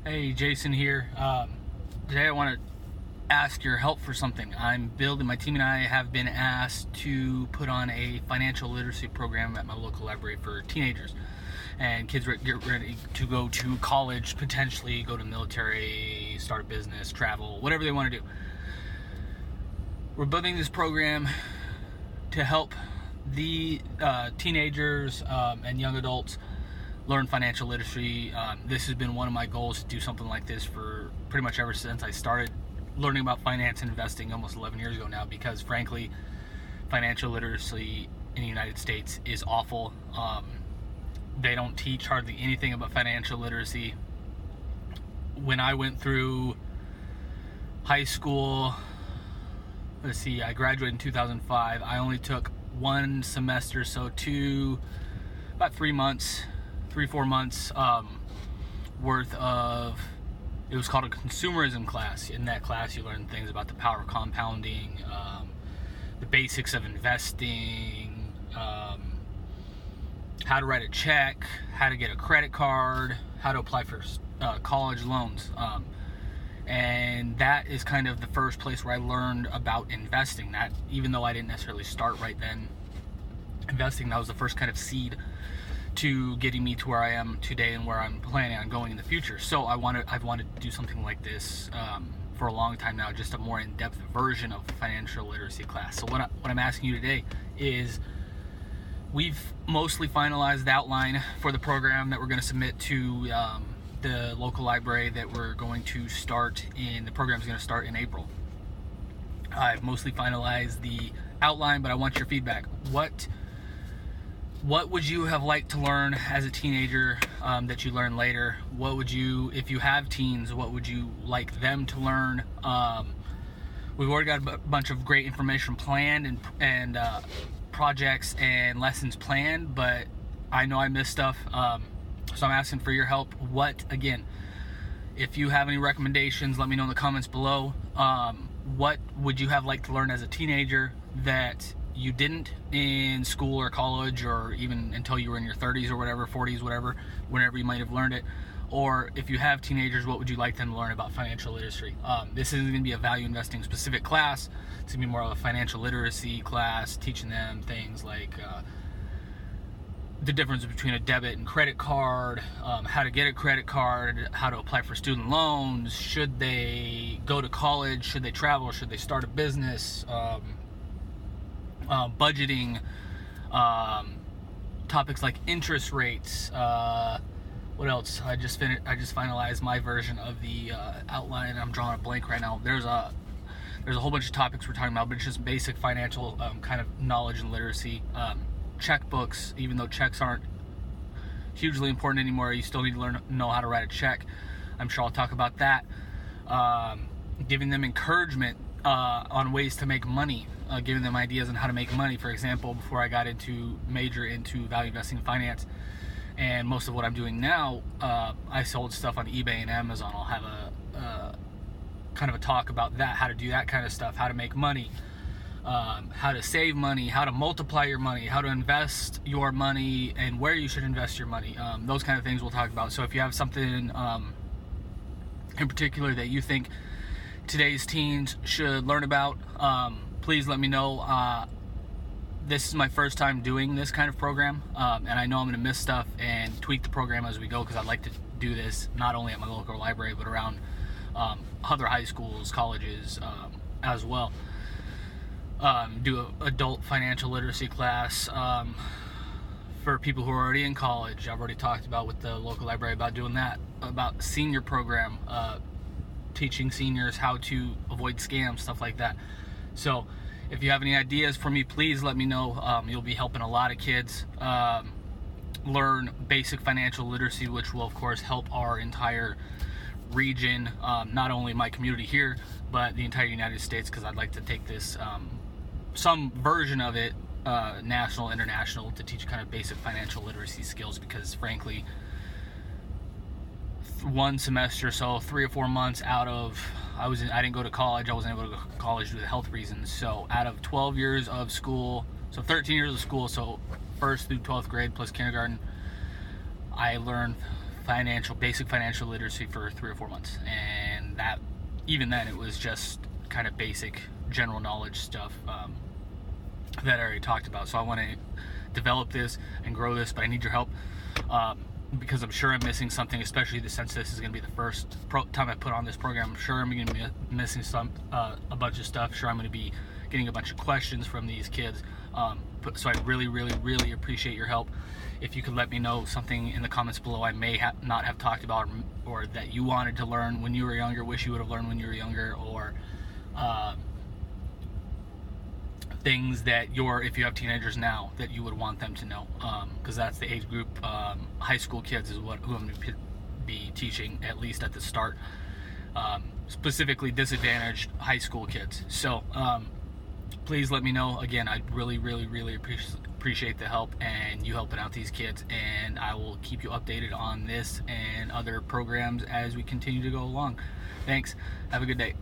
Hey, Jason here. Today I want to ask your help for something. My team and I have been asked to put on a financial literacy program at my local library for teenagers and kids get ready to go to college, potentially go to military, start a business, travel, whatever they want to do. We're building this program to help the teenagers and young adults learn financial literacy. This has been one of my goals to do something like this for pretty much ever since I started learning about finance and investing almost 11 years ago now, because frankly, financial literacy in the United States is awful. They don't teach hardly anything about financial literacy. When I went through high school, I graduated in 2005. I only took one semester, so about 3 months, 4 months worth of, it was called a consumerism class. In that class you learn things about the power of compounding, the basics of investing, how to write a check, how to get a credit card, how to apply for college loans, and that is kind of the first place where I learned about investing. That, even though I didn't necessarily start right then investing, that was the first kind of seed to getting me to where I am today and where I'm planning on going in the future. So I've wanted to do something like this for a long time now, just a more in-depth version of financial literacy class. So what I'm asking you today is, we've mostly finalized the outline for the program that we're going to submit to the local library that we're going to start in. The program is going to start in April. I've mostly finalized the outline, but I want your feedback. What would you have liked to learn as a teenager that you learn later? What would you, if you have teens, what would you like them to learn? We've already got a bunch of great information planned and projects and lessons planned, but I know I missed stuff. So I'm asking for your help. If you have any recommendations, let me know in the comments below. What would you have liked to learn as a teenager that you didn't in school or college, or even until you were in your 30s or whatever, 40s, whatever, whenever you might have learned it? Or if you have teenagers, what would you like them to learn about financial literacy? This isn't going to be a value investing specific class. It's going to be more of a financial literacy class, teaching them things like the difference between a debit and credit card, how to get a credit card, how to apply for student loans, should they go to college, should they travel, should they start a business, budgeting, topics like interest rates. What else? I just finalized my version of the outline. I'm drawing a blank right now. There's a whole bunch of topics we're talking about, but it's just basic financial kind of knowledge and literacy. Checkbooks, even though checks aren't hugely important anymore, you still need to know how to write a check. I'm sure I'll talk about that. Giving them encouragement on ways to make money, giving them ideas on how to make money. For example, before I got major into value investing and finance, and most of what I'm doing now, I sold stuff on eBay and Amazon. I'll have a kind of a talk about that, how to do that kind of stuff, how to make money, how to save money, how to multiply your money, how to invest your money, and where you should invest your money. Those kind of things we'll talk about. So if you have something in particular that you think today's teens should learn about, please let me know. This is my first time doing this kind of program, and I know I'm going to miss stuff and tweak the program as we go, because I'd like to do this not only at my local library but around other high schools, colleges as well. Do an adult financial literacy class for people who are already in college. I've already talked about with the local library about doing that, about senior program, teaching seniors how to avoid scams, stuff like that. So if you have any ideas for me, please let me know. You'll be helping a lot of kids learn basic financial literacy, which will of course help our entire region, not only my community here, but the entire United States, because I'd like to take this, some version of it, national, international, to teach kind of basic financial literacy skills, because frankly, one semester, so 3 or 4 months out of, I didn't go to college. I wasn't able to go to college due to health reasons. So out of 12 years of school, so 13 years of school, so 1st through 12th grade plus kindergarten, I learned basic financial literacy for 3 or 4 months, and that even then it was just kind of basic general knowledge stuff that I already talked about. So I want to develop this and grow this, but I need your help because I'm sure I'm missing something, especially since this is going to be the first time I put on this program. I'm sure I'm going to be missing a bunch of stuff. Sure, I'm going to be getting a bunch of questions from these kids. So I really, really, really appreciate your help. If you could let me know something in the comments below I may not have talked about, or that you wanted to learn when you were younger, wish you would have learned when you were younger, or things that if you have teenagers now, that you would want them to know, because that's the age group. High school kids is who I'm going to be teaching, at least at the start, specifically disadvantaged high school kids. So please let me know. Again, I really, really, really appreciate the help and you helping out these kids, and I will keep you updated on this and other programs as we continue to go along. Thanks. Have a good day.